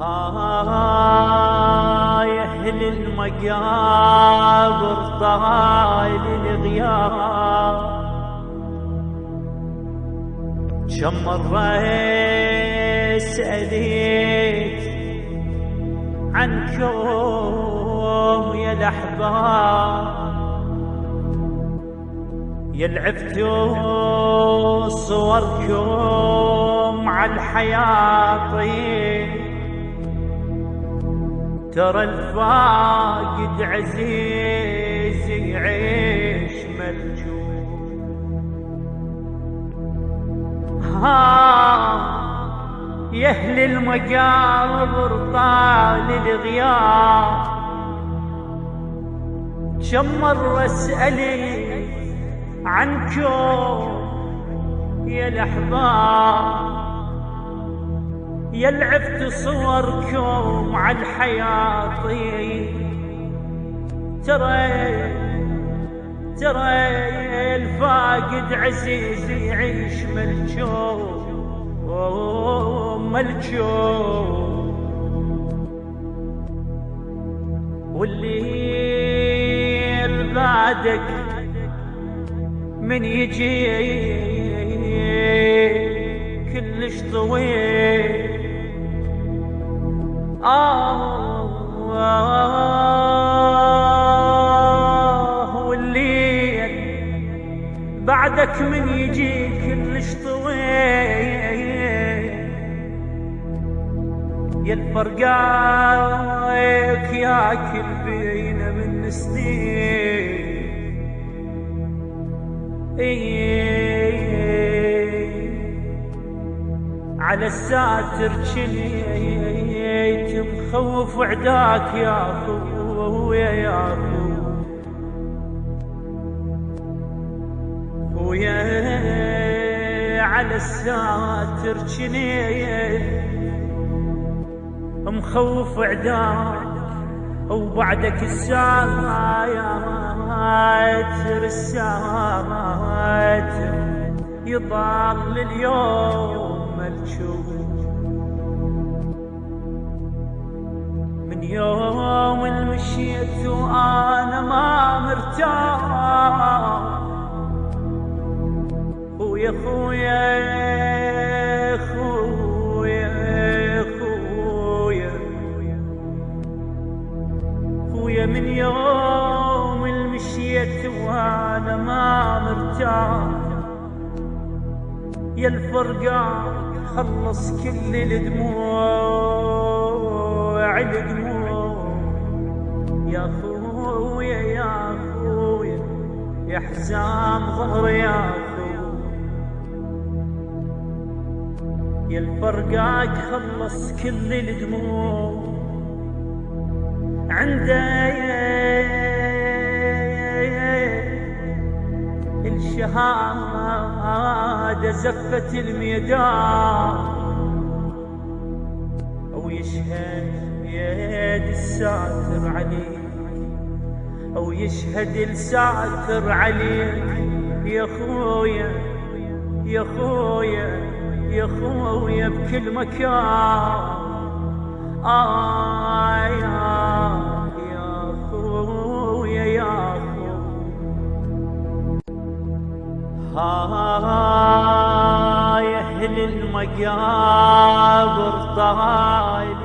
هاي أهل المقابر طال الغياب، كم مرة سألت عنكم يا الأحباب، يلعفتوا صوركم عالحياطين، ترى الفاقد عزيز يعيش ملجوء. يا أهل المقابر طال الغياب، كم مرة أسألك عنكم يا الأحباب، يلعفت صوركم عالحياطين، ترى الفاقد عزيز يعيش ملجوء ملجوء. والليل بعدك من يجي كلش طويل، والليل بعدك من يجي كلش طويل، يا الفرقاك ياكل بينا من سنين. على الساتر جنيت مخوف عداك يا اخويا يا اخويا، على الساتر جنيت مخوف عداك، وبعدك الساتر يضل اليوم ملجوء. من يوم المشيت وانا ما مرتاح، خويا خويا خويا خويا خويا، من يوم المشيت وانا ما مرتاح، يا الفرقان خلص كل الدموع يا خويا يا خويا، يا حزام ظهري يا خويا، يا الفرقان خلص كل الدموع عنده. الشهادة زفت الميدان، أو يشهد يد الساتر عليك، أو يشهد الساتر عليك يا خويا يا خويا يا خويا بكل مكان. يا خويا يا هاي أهل المقابر طال